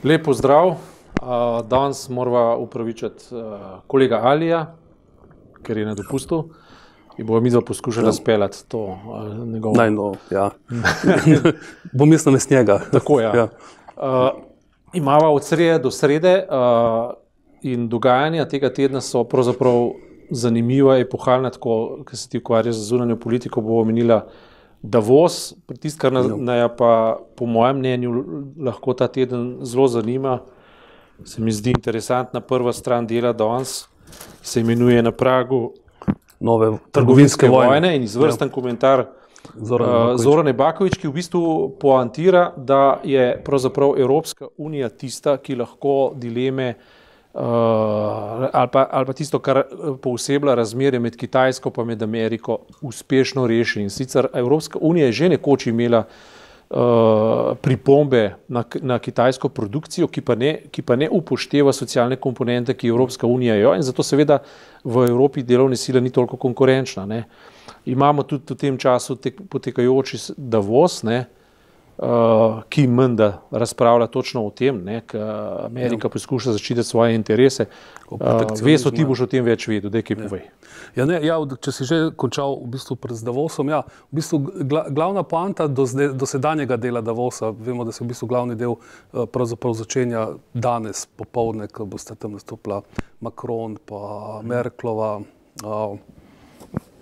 Lep pozdrav. Danes morava upravičiti kolega Alija, ker je na dopustu in bova midva poskušala speljati to njegovo. Najno, ja. Bom jaz namest njega. Tako, ja. Imava od srede do srede in dogajanja tega tedna so pravzaprav zanimiva, epohalna, tako, ker se ti ukvarjaš z zunanjo politiko, bo omenila Davos, tisto, kar nas pa po mojem mnenju lahko ta teden zelo zanima, se mi zdi interesantna prva stran dela danes, se imenuje Na pragu nove trgovinske vojne in izvrsten komentar Zorane Baković, ki v bistvu poantira, da je pravzaprav Evropska unija tista, ki lahko dileme ali pa tisto, kar poosebla razmerje med Kitajsko pa med Ameriko, uspešno reši. In sicer Evropska unija je že nekoč imela pripombe na kitajsko produkcijo, ki pa ne upošteva socialne komponente, ki Evropska unija jo, in zato seveda v Evropi delovne sile ni toliko konkurenčna. Ne. Imamo tudi v tem času potekajoči Davos, ne, ki menda razpravlja točno o tem, ker Amerika poskuša zaščititi svoje interese. Veso, ti boš o tem več vedel, daj kaj povej. Če si že končal v bistvu pred Davosom, v bistvu glavna poanta do sedanjega dela Davosa, vemo, da se v bistvu glavni del pravzaprav začenja danes popoldne, ko boste tam nastopila Macron pa Merklova,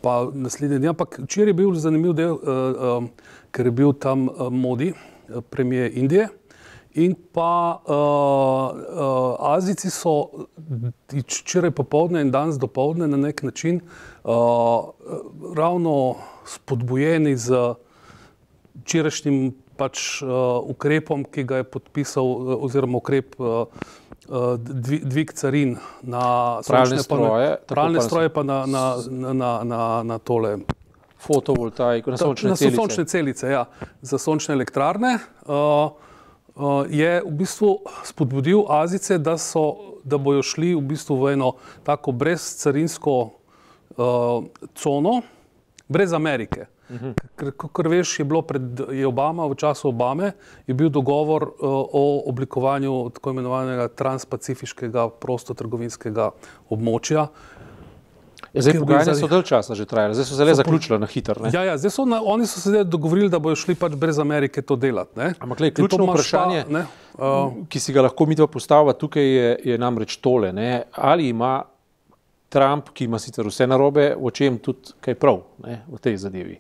pa naslednji dan, ampak včeraj je bil zanimiv del, ker je bil tam Modi, premier Indije, in pa Azijci so včeraj popoldne in danes dopoldne na nek način ravno spodbujeni z včerajšnjim ukrepom, ki ga je podpisal, oziroma ukrep dvig carin na pralne stroje pa na tole fotovoltaiko, na sončne celice, ja, za sončne elektrarne, je v bistvu spodbudil Azijce, da bojo šli v bistvu v eno tako brezcarinsko cono, brez Amerike. Ker veš, v času Obame je bil dogovor o oblikovanju tako imenovanega transpacifiškega prostotrgovinskega območja. Zdaj pogajanja so dalj časa že trajala, zdaj so zelo zaključila na hiter. Zdaj oni so se dogovorili, da bojo šli brez Amerike to delati. Ampak ključno vprašanje, ki si ga lahko midva postavlja tukaj, je namreč tole. Ali ima Trump, ki ima sicer vse narobe, v čem tudi kaj prav v tej zadevi?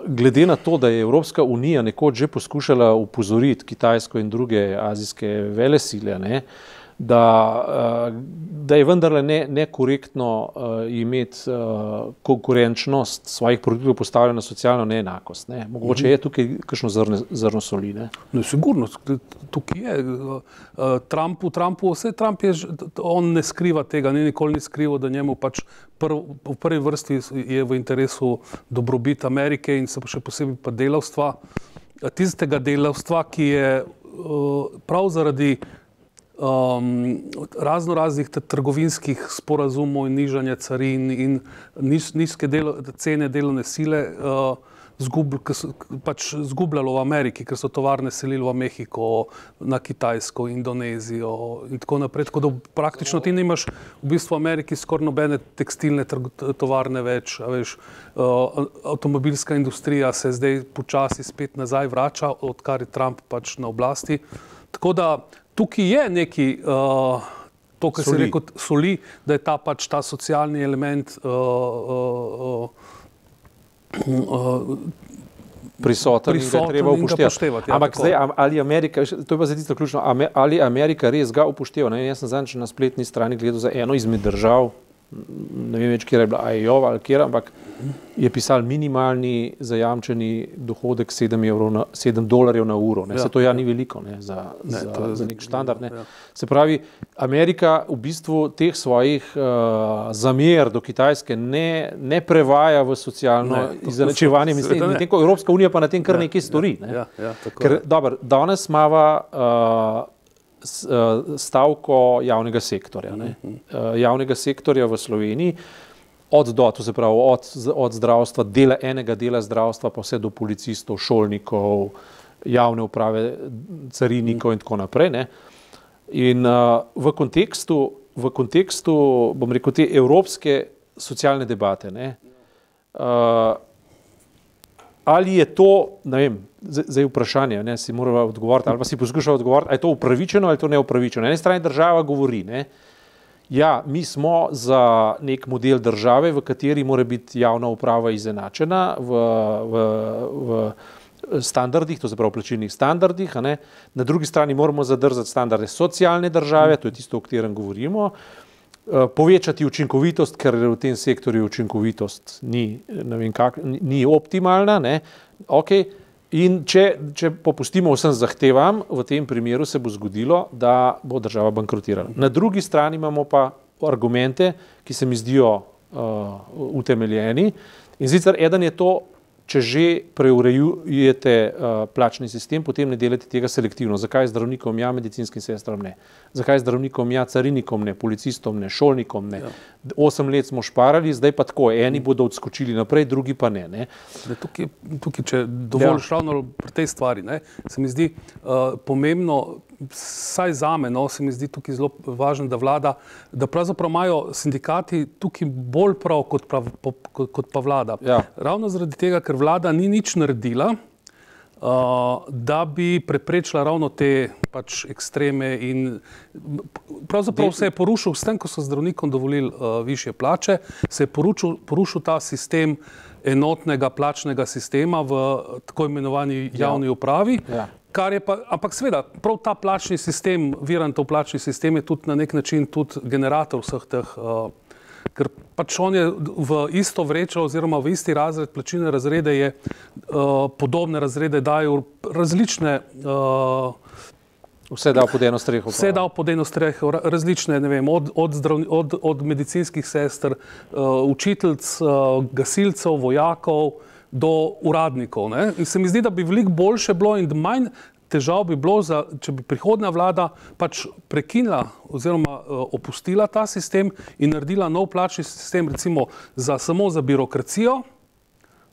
Glede na to, da je Evropska unija nekoč že poskušala upozoriti Kitajsko in druge azijske velesile, da je vendarle nekorektno imeti konkurenčnost svojih produktov postavljena na socialno neenakost. Mogoče je tukaj kakšno zrno soli. Sigurno, tukaj je. Trump on ne skriva tega, nikoli ni skrival, da njemu v prvi vrsti je v interesu dobrobit Amerike in še posebej pa delavstva. Tistega delavstva, ki je prav zaradi raznih trgovinskih sporazumov in nižanja carin in nizke cene delovne sile zgubljalo v Ameriki, ker so tovarne selili v Mehiko, na Kitajsko, Indonezijo in tako naprej. Tako da praktično ti nimaš v bistvu v Ameriki skoraj nobene tekstilne tovarne več. Avtomobilska industrija se zdaj počasi spet nazaj vrača, odkar je Trump na oblasti. Tako da tukaj je neki, to, kar si rekel, soli, da je ta socialni element prisoten in ga treba upoštevati. Ampak zdaj, ali Amerika, to je pa zdaj tisto ključno, ali Amerika res ga upošteva? Jaz sem zadnjič na spletni strani gledal za eno izmed držav, ne vem več, kjer je bila Iowa ali kjer, ampak je pisal minimalni zajamčeni dohodek $7 na uro. Se to ni veliko za nek štandard. Se pravi, Amerika v bistvu teh svojih zamer do Kitajske ne prevaja v socialno izenačevanje, medtem ko Evropska unija pa na tem kar nekaj stori. Ker danes imava stavko javnega sektorja. Javnega sektorja v Sloveniji, to se pravi od zdravstva, enega dela zdravstva pa vse do policistov, šolnikov, javne uprave, carinikov in tako naprej. Ne. In v kontekstu, bom rekel, te evropske socialne debate, ne, ali je to, ne vem, zdaj vprašanje, ne, si morala odgovoriti, ali pa si poskušala odgovoriti, ali je to upravičeno ali to neupravičeno. Na eni strani država govori, ne, ja, mi smo za nek model države, v kateri mora biti javna uprava izenačena v standardih, to se pravi plačilnih standardih, ne. Na drugi strani moramo zadržati standarde socialne države, to je tisto, o katerem govorimo, povečati učinkovitost, ker v tem sektorju učinkovitost ni optimalna, ne. Okay. In če popustimo vsem zahtevam, v tem primeru se bo zgodilo, da bo država bankrotirala. Na drugi strani imamo pa argumente, ki se mi zdijo utemeljeni. In sicer eden je to, če že preurejujete plačni sistem, potem ne delate tega selektivno. Zakaj zdravnikom ja, medicinskim sestram ne? Zakaj zdravnikom ja, carinikom ne, policistom ne, šolnikom ne? Ja. 8 let smo šparali, zdaj pa tako, eni bodo odskočili naprej, drugi pa ne. Ne? Tukaj, če dovolj ravno pri tej stvari, ne, se mi zdi pomembno, saj zame, no, se mi zdi tukaj zelo važno, da vlada, da pravzaprav imajo sindikati tukaj bolj prav kot pa vlada. Ja. Ravno zaradi tega, ker vlada ni nič naredila, da bi preprečila ravno te pač ekstreme in pravzaprav se je porušil s tem, ko so zdravnikom dovolili višje plače, se je porušil ta sistem enotnega plačnega sistema v tako imenovani javni upravi. Ja. Ampak seveda, prav ta plačni sistem, Virantov plačni sistem je tudi na nek način tudi generator vseh teh, ker pač on je v isto vrečo oziroma v isti razred, plačilne razrede je, podobne razrede dajo različne vse dal pod eno streho. Vse dal pod eno streho, različne, ne vem, od medicinskih sester, učiteljic, gasilcev, vojakov, do uradnikov. Ne? In se mi zdi, da bi veliko boljše bilo in manj težav bi bilo, če bi prihodnja vlada pač prekinila oziroma opustila ta sistem in naredila nov plačni sistem, recimo samo za birokracijo,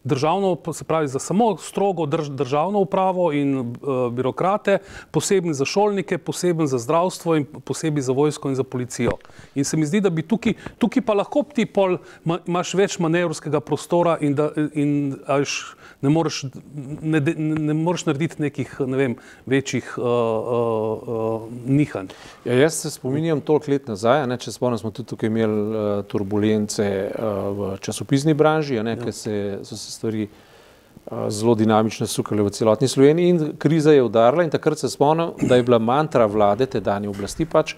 državno, se pravi za samo strogo državno upravo in birokrate, posebej za šolnike, posebej za zdravstvo in posebej za vojsko in za policijo. In se mi zdi, da bi tukaj pa lahko ti pol imaš več manevrskega prostora in ne moreš narediti nekih, ne vem, večjih nihanj. Ja, jaz se spominjam toliko let nazaj, če spomnim, smo tudi tukaj imeli turbulence v časopisni branži, ker so se stvari zelo dinamično sukale v celotni Sloveniji in kriza je udarila in takrat se spomnim, da je bila mantra vlade, tedanje oblasti pač,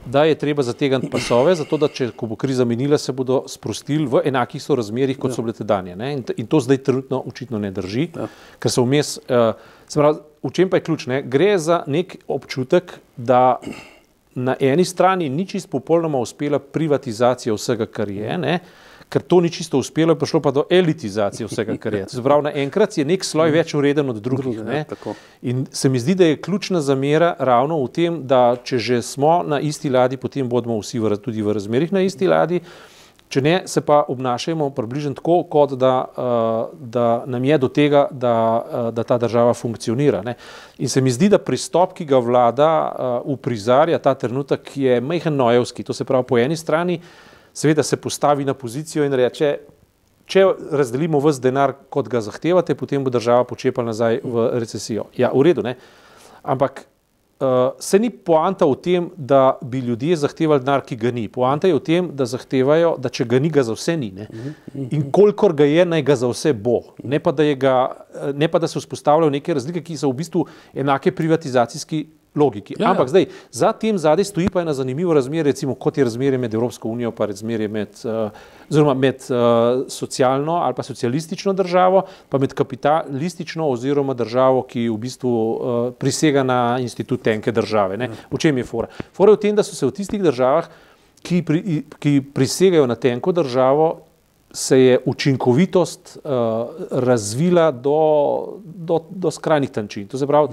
da je treba zategniti pasove, zato da ko bo kriza minila, se bodo sprostili v enakih sorazmerjih, kot so bile tedanje. Ne? In to zdaj trenutno očitno ne drži, ker so vmes, v čem pa je ključ? Ne? Gre za nek občutek, da na eni strani ni čisto popolnoma uspela privatizacija vsega, kar je, ne? Ker to ni čisto uspelo, prišlo pa do elitizacije vsega, kar je. Zaprav naenkrat je nek sloj več ureden od drugih. Ne? In se mi zdi, da je ključna zamera ravno v tem, da če že smo na isti ladji, potem bodimo vsi tudi v razmerih na isti ladji, če ne, se pa obnašajmo približno tako, kot da nam je do tega, da ta država funkcionira. Ne? In se mi zdi, da pristop, ki ga vlada uprizarja ta trenutek, je majhen nojevski. To se pravi, po eni strani seveda se postavi na pozicijo in reče, če razdelimo ves denar, kot ga zahtevate, potem bo država počepala nazaj v recesijo. Ja, v redu, ne? Ampak se ni poanta v tem, da bi ljudje zahtevali denar, ki ga ni. Poanta je v tem, da zahtevajo, da če ga ni, ga za vse ni. Ne? In kolikor ga je, naj ga za vse bo. Ne pa, da se vzpostavljajo neke razlike, ki so v bistvu enake privatizacijski logiki. Ja, ampak zdaj, za tem zadaj stoji pa ena zanimivo razmerje, recimo kot je razmerje med Evropsko unijo, pa razmerje med socialno ali pa socialistično državo, pa med kapitalistično oziroma državo, ki v bistvu prisega na institut tenke države. Ne? V čem je fora? Fora je v tem, da so se v tistih državah, ki prisegajo na tenko državo, se je učinkovitost razvila do skrajnih tančin. To se pravi,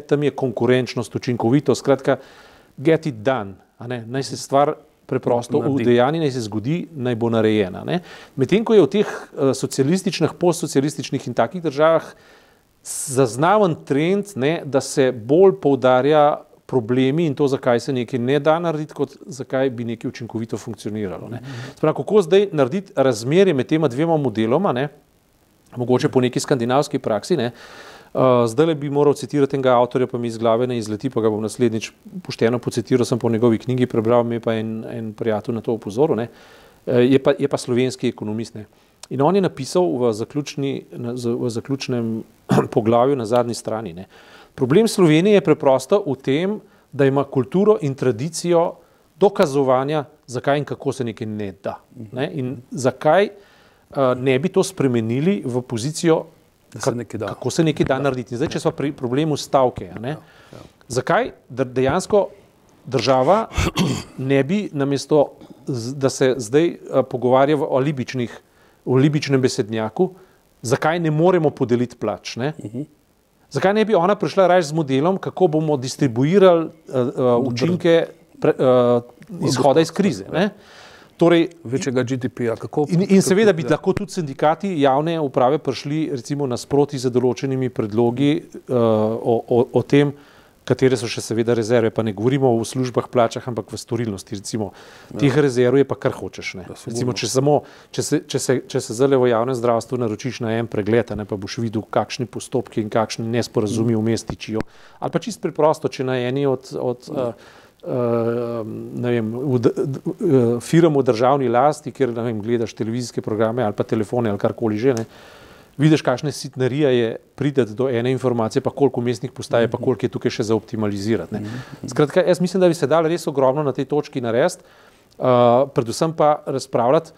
tam je konkurenčnost, učinkovitost, skratka, get it done. Naj se stvar preprosto udejanji, naj se zgodi, naj bo narejena. Medtem ko je v teh socialističnih, postsocialističnih in takih državah zaznaven trend, ne, da se bolj poudarja problemi in to, zakaj se nekaj ne da narediti, kot zakaj bi nekaj učinkovito funkcioniralo. Ne. Sprav, kako zdaj narediti razmerje med tema dvema modeloma, ne, mogoče po neki skandinavski praksi, ne, zdaj bi moral citirati enega avtorja, pa mi iz glave ne izleti, pa ga bom naslednjič pošteno pocitiral, sem po njegovi knjigi prebral, me pa en prijatelj na to opozoril, ne, je pa slovenski ekonomist. Ne. In on je napisal v zaključnem poglavju na zadnji strani, ne, problem Slovenije je preprosto v tem, da ima kulturo in tradicijo dokazovanja, zakaj in kako se nekaj ne da. Ne? In zakaj ne bi to spremenili v pozicijo, kako se nekaj da narediti. Zdaj, če smo pri problemu stavke, ne? Zakaj dejansko država ne bi namesto, da se zdaj pogovarja o libičnem besednjaku, zakaj ne moremo podeliti plač, ne? Zakaj ne bi ona prišla raje z modelom, kako bomo distribuirali učinke izhoda iz krize? Ne? Torej, večjega GDP-ja. In seveda bi lahko tudi sindikati javne uprave prišli recimo nasproti z določenimi predlogi o tem, katere so še seveda rezerve, pa ne govorimo o službah, plačah, ampak v storilnosti. Recimo, teh rezerv je pa kar hočeš. Ne? Recimo, če se zdaj v javnem zdravstvu naročiš na en pregled, ne, pa boš videl, kakšni postopki in kakšni nesporazumi vmes tičijo. Ali pa čisto preprosto, če na eni od firm v državni lasti, kjer gledaš televizijske programe ali pa telefone ali karkoli že, ne, vidiš, kakšne sitnarije je prideti do ene informacije, pa koliko mestnih postaje, pa koliko je tukaj še za optimalizirati. Skratka, jaz mislim, da bi se dalo res ogromno na tej točki narediti, predvsem pa razpravljati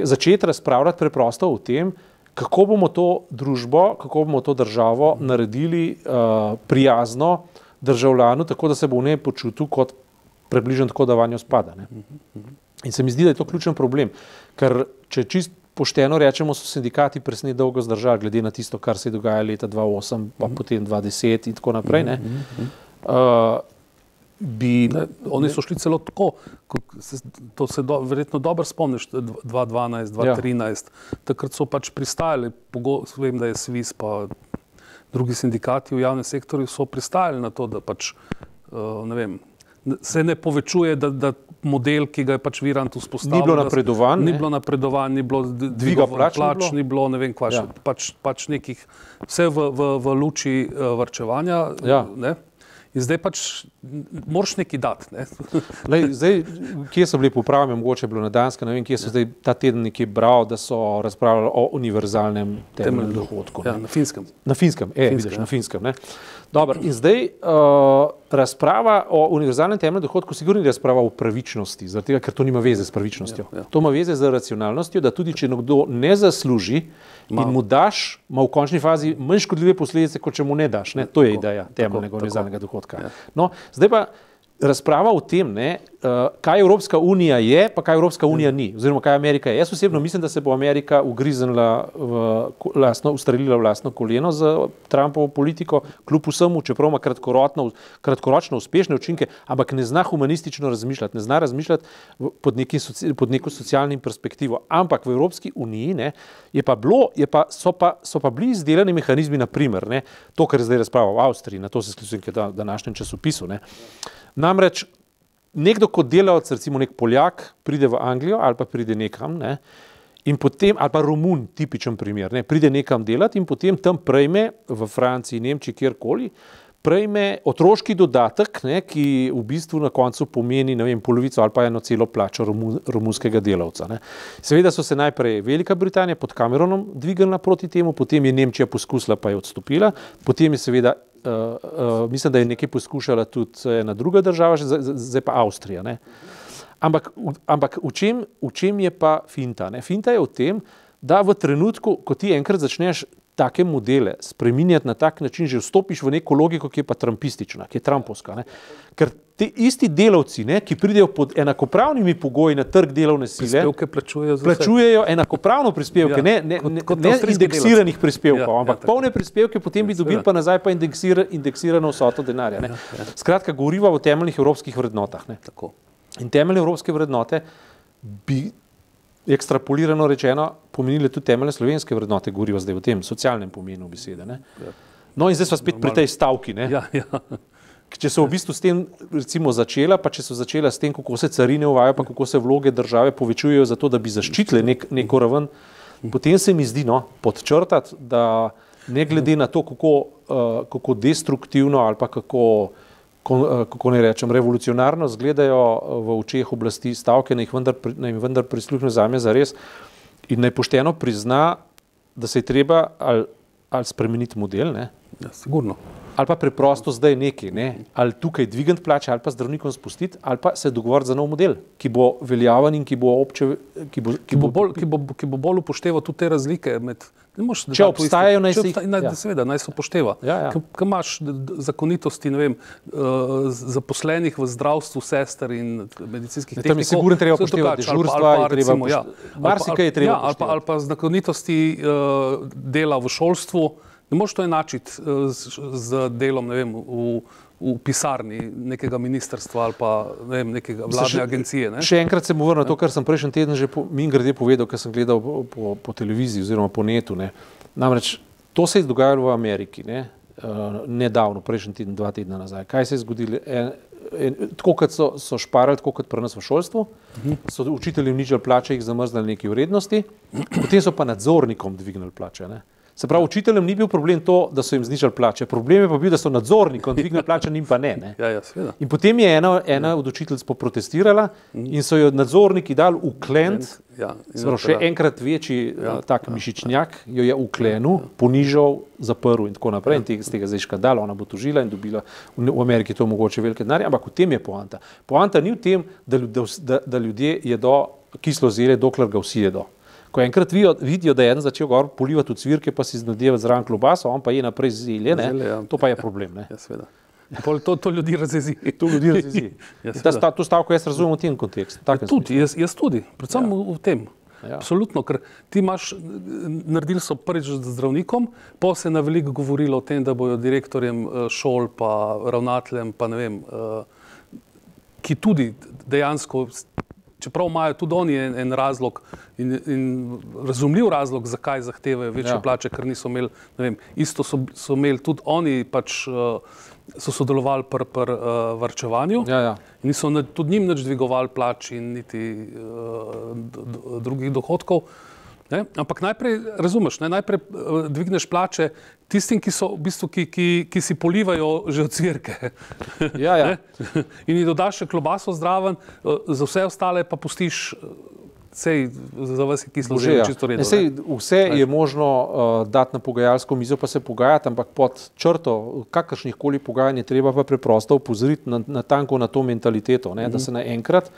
začeti razpravljati preprosto o tem, kako bomo to družbo, kako bomo to državo naredili prijazno državljanu, tako da se bo v njej počutil kot približno tako, da vanjo spada. Ne? In se mi zdi, da je to ključen problem, ker če čist pošteno rečemo, so sindikati presne dolgo zdržali, glede na tisto, kar se je dogajalo leta 2008, pa potem 2010 in tako naprej. Ne? Oni so šli celo tako, to se verjetno dobro spomniš, 2012, 2013, takrat so pač pristajali, vem, da je SVIZ pa drugi sindikati v javnem sektorju so pristajali na to, da pač, ne vem, se ne povečuje, da model, ki ga je pač Virant vzpostavil. Ni bilo napredovanj. Ni bilo dviga plač, ni bilo, ne vem kva še, pač nekih, vse v luči varčevanja, ne? In zdaj pač moraš nekaj dati. Ne? Zdaj, kje so bili popravljeni, mogoče je bilo na Danskem, ne vem, kje so zdaj ta teden nekaj bral, da so razpravljali o univerzalnem temeljnem dohodku. Ja, na Finskem. Na Finskem, vidiš, na Finskem. Ne? Dobro, in zdaj razprava o univerzalnem temeljnem dohodku sigurno ni razprava o pravičnosti, zaradi tega, ker to nima veze s pravičnostjo. To ima veze z racionalnostjo, da tudi, če nekdo ne zasluži in mu daš, ima v končni fazi manj škodljive posledice, kot če mu ne daš. Ne? To je ideja temeljnega univerzalnega dohodka. No, zdaj pa razprava o tem, ne, kaj Evropska unija je, pa kaj Evropska unija ni, oziroma kaj Amerika je. Jaz osebno mislim, da se bo Amerika ustrelila v lastno koleno z Trumpovo politiko, kljub vsemu, čeprav ima kratkoročno uspešne učinke, ampak ne zna humanistično razmišljati, ne zna razmišljati pod neko socialnim perspektivo. Ampak v Evropski uniji, ne, so pa bili izdelani mehanizmi, na primer, ne, to, kar je zdaj razprava v Avstriji, na to se sklicujem v današnjem časopisu, ne. Namreč, nekdo kot delavec, recimo nek Poljak, pride v Anglijo ali pa pride nekam, ne, in potem, ali pa Romun, tipičen primer, ne, pride nekam delati in potem tam prejme, v Franciji, Nemčiji, kjerkoli, prejme otroški dodatek, ne, ki v bistvu na koncu pomeni, ne vem, polovico ali pa eno celo plačo romunskega delavca. Ne. Seveda so se najprej Velika Britanija pod Cameronom dvignila proti temu, potem je Nemčija poskusila, pa je odstopila, potem je seveda mislim, da je nekaj poskušala tudi ena druga država, zdaj pa Avstrija. Ne? Ampak v čem je pa finta? Ne? Finta je v tem, da v trenutku, ko ti enkrat začneš take modele spreminjati na tak način, že vstopiš v neko logiko, ki je pa trumpistična, ki je trumpovska. Ne? Ker ti isti delavci, ne, ki pridejo pod enakopravnimi pogoji na trg delovne sile, plačujejo enakopravno prispevke, ne indeksiranih prispevkov, ampak polne prispevke, potem bi dobili pa nazaj pa indeksirano vsoto denarja. Ne? Skratka, govoriva o temeljnih evropskih vrednotah. Ne? In temeljne evropske vrednote bi ekstrapolirano rečeno, pomenile tudi temeljne slovenske vrednote, govorijo zdaj v tem socialnem pomenu besede. Ne? No in zdaj smo spet pri tej stavki. Ne? Ja, ja. Če so v bistvu s tem recimo začela, pa če so začela s tem, kako se carine uvajajo, pa kako se vloge države povečujejo za to, da bi zaščitile neko raven, potem se mi zdi podčrtati, da ne glede na to, kako destruktivno ali pa kako ne rečem, revolucionarno izgledajo v očeh oblasti stavke, naj jim vendar prisluhne zame zares in naj pošteno prizna, da se je treba ali spremeniti model, ne? Ja, sigurno. Ali pa preprosto zdaj nekaj, ne? Ali tukaj dvigant plače, ali pa zdravnikom spustiti, ali pa se dogovoriti za nov model, ki bo veljaven in ki bo bolj upošteval tudi te razlike med. Če obstajajo, naj se jih. Seveda, naj se upošteva. Ko imaš zakonitosti, ne vem, zaposlenih v zdravstvu, sester in medicinskih tehnikov. Tam je sigurno treba upoštevati dežurstva, marsikaj je treba upoštevati. Ali pa zakonitosti dela v šolstvu. Ne moreš to enačiti z delom, ne vem, v pisarni nekega ministrstva ali pa ne vem, nekega vladne agencije. Ne? Še enkrat se bom vrnil na to, kar sem prejšnji teden že mimogrede povedal, ker sem gledal po televiziji oziroma po netu. Ne? Namreč to se je dogajalo v Ameriki, ne? Nedavno, prejšnji teden, 2 tedna nazaj. Kaj se je zgodilo? Tako kot so šparali, tako kot pri nas v šolstvu, so učitelji nižali plače, jih zamrznali neki vrednosti, potem so pa nadzornikom dvignili plače. Ne? Se pravi, učiteljem ni bil problem to, da so jim znižali plače. Problem je pa bil, da so nadzornikom dvignili plače, njim pa ne. Ja, in potem je ena od učiteljic poprotestirala in so jo nadzorniki dali v klent, še enkrat večji tak mišičnjak, jo je v klenu ponižal, zaprl in tako naprej. In z tega zdaj škandal, ona bo tožila in dobila v Ameriki to mogoče velike denarje, ampak v tem je poanta. Poanta ni v tem, da ljudje jedo kislo zelje, dokler ga vsi jedo. Ko enkrat vidijo, da je eden začel gor polivati v cvirke, pa si znadevati zraven klobaso, on pa je naprej zelje, to pa je problem. Ne? Ja, seveda. To ljudi razjezi. To ljudi razjezi. To stavko jaz razumem v tem kontekstu. Jaz tudi, predvsem v tem. Ja. Absolutno, ker ti naredili so prvič z zdravnikom, pa se na veliko govorilo o tem, da bojo direktorjem šol, pa ravnateljem, pa ne vem, ki tudi dejansko, čeprav imajo tudi oni en razlog in razumljiv razlog, zakaj zahtevajo večje plače, ker niso imeli, ne vem, isto so imeli tudi oni, pač so sodelovali pri varčevanju in niso tudi njim nič dvigovali plač in niti drugih dohodkov. Ne? Ampak najprej, razumeš, najprej dvigneš plače tistim, ki so v bistvu, ki si polivajo že od cvirke. Ja. In ji dodaš še klobaso zdraven, za vse ostale pa pustiš, sej za vas je kislo že čisto redno. Vse je možno dati na pogajalsko mizo, pa se pogajati, ampak pod črto kakršnihkoli pogajanj je treba pa preprosto opozoriti na tanko na to mentaliteto, ne? Da se naenkrat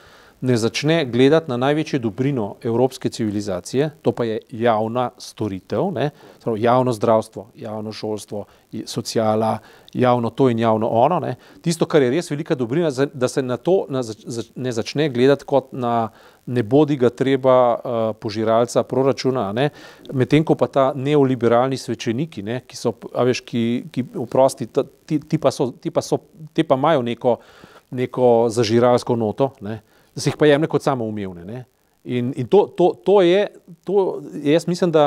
ne začne gledati na največjo dobrino evropske civilizacije, to pa je javna storitev, ne? Javno zdravstvo, javno šolstvo, sociala, javno to in javno ono. Ne? Tisto, kar je res velika dobrina, da se na to ne začne gledati kot na ne bodi ga treba požiralca proračuna, medtem ko pa ta neoliberalni svečeniki, ne? Ki so, a veš, ki oprosti, ti pa imajo neko zažiralsko noto, ne? Da se jih pa jemlje kot samoumevne. Ne? In to je, jaz mislim, da,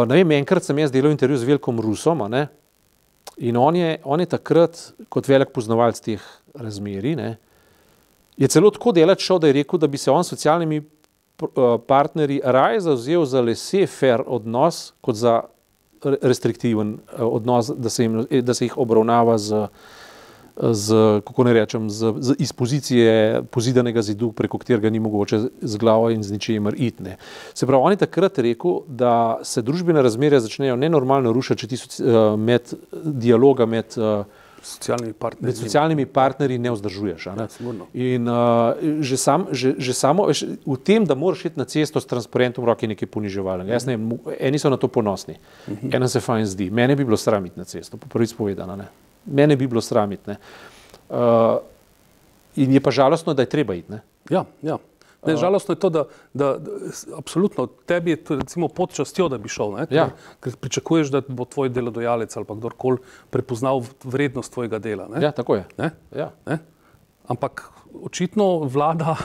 ne vem, enkrat sem jaz delal intervju z Veljkom Rusom, ne? In on je takrat, kot velik poznavalec teh razmerij, ne? Je celo tako delač šel, da je rekel, da bi se on s socialnimi partnerji raje zavzel za laissez-faire odnos, kot za restriktiven odnos, da se jih obravnava kako ne rečem, iz pozicije pozidanega zidu, preko katerega ni mogoče z glavo in z ničemer iti. Se pravi, on je takrat rekel, da se družbene razmerja začnejo nenormalno rušiti, če ti dialoga med socialnimi partnerji ne vzdržuješ. Ne? In že samo v tem, da moraš iti na cesto s transparentom v roki, nekaj poniževalnega. Jaz ne vem, eni so na to ponosni, enem se fajn zdi. Mene bi bilo sram iti na cesto, po prvič povedano. Ne? Mene bi bilo sram iti. In je pa žalostno, da je treba iti. Ne? Ja. Ne, žalostno je to, da absolutno tebi je recimo pod častjo, da bi šel. Ker pričakuješ, da bo tvoj delodajalec ali pa kdorkoli prepoznal vrednost tvojega dela. Ne? Ja, tako je. Ne? Ja. Ne? Ampak očitno vlada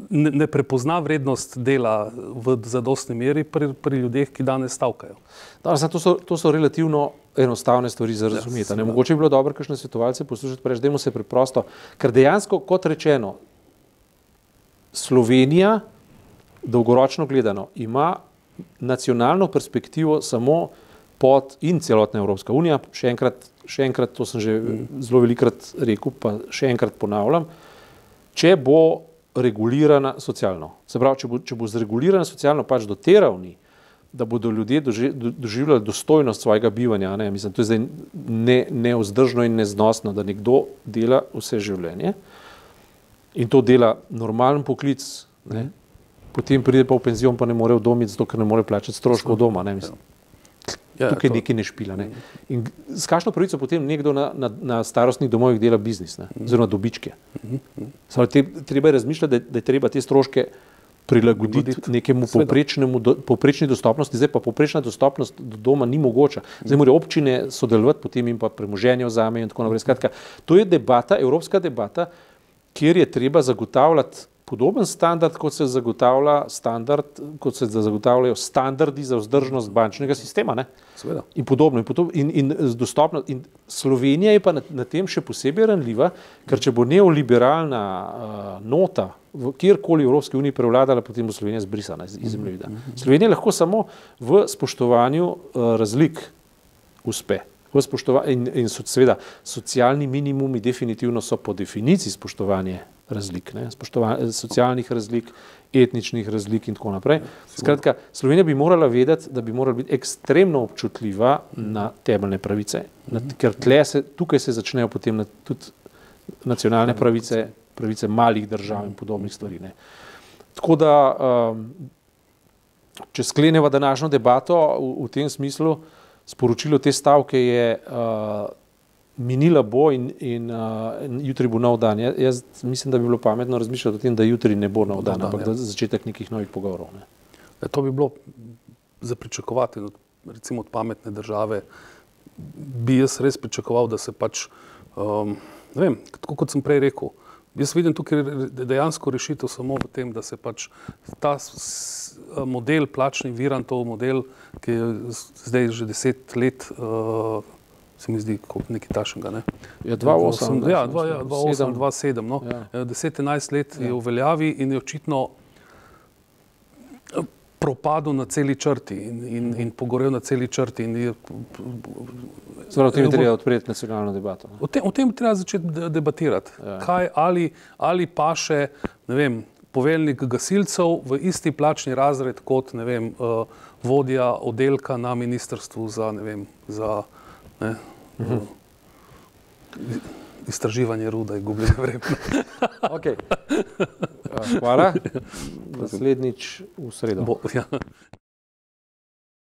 ne prepozna vrednost dela v zadostni meri pri ljudeh, ki danes stavkajo. To so relativno enostavne stvari za razumeti. Mogoče bi bilo dobro kakšne svetovalce poslušati, pa reči, dajmo se preprosto, ker dejansko, kot rečeno, Slovenija, dolgoročno gledano, ima nacionalno perspektivo samo in celotna Evropska unija, še enkrat, to sem že zelo velikrat rekel, pa še enkrat ponavljam, če bo regulirana socialno. Se pravi, če bo zregulirana socialno pač do te ravni, da bodo ljudje doživljali dostojnost svojega bivanja. Mislim, to je zdaj nevzdržno in neznosno, da nekdo dela vse življenje in to dela normalen poklic, potem pride pa v penzion, pa ne more v dom iti, zato ker ne more plačati stroškov doma. Tukaj nekaj ne špila. In s kakšno pravico potem nekdo na starostnih domovih dela biznis, oziroma dobičke. Treba je razmišljati, da je treba te stroške prilagoditi nekemu povprečni dostopnosti. Zdaj pa povprečna dostopnost do doma ni mogoča. Zdaj morajo občine sodelovati, potem jim pa premoženje vzamejo in tako naprej. Skratka, to je debata, evropska debata, kjer je treba zagotavljati podoben standard, kot se zagotavljajo standardi za vzdržnost bančnega sistema. In podobno. In dostopnost. In Slovenija je pa na tem še posebej ranljiva, ker če bo neoliberalna nota v kjerkoli v Evropski uniji prevladala, potem bo Slovenija zbrisana iz zemljevida. Slovenija lahko samo v spoštovanju razlik uspe. In seveda, socialni minimumi definitivno so po definiciji spoštovanje razlik, socialnih razlik, etničnih razlik in tako naprej. Skratka, Slovenija bi morala vedeti, da bi morala biti ekstremno občutljiva na temeljne pravice, ker tukaj se začnejo potem tudi nacionalne pravice malih držav in podobnih stvari. Tako da, če skleneva današnjo debato v tem smislu, sporočilo te stavke je minila bo in jutri bo nov dan. Jaz mislim, da bi bilo pametno razmišljati o tem, da jutri ne bo nov dan, ampak da začetek nekih novih pogovorov. To bi bilo za pričakovati, recimo od pametne države. Bi jaz res pričakoval, da se pač, ne vem, tako kot sem prej rekel, jaz vidim tukaj dejansko rešitev samo v tem, da se pač ta model, plačni Virantov model, ki je zdaj že 10 let, se mi zdi kot nekaj tašnega, ne? Ja, 2008. Ja, 2008, 2007, no. 10-11 let je v veljavi in je očitno propadel na celi črti in pogorel na celi črti. O tem je treba odpreti nacionalno debato. O tem treba začeti debatirati. Kaj ali paše, ne vem, poveljnik gasilcev v isti plačni razred kot, ne vem, vodja oddelka na ministrstvu za, ne vem, za istraživanje ruda in gubljenje vremena. Ok. Hvala. Naslednjič v sredo.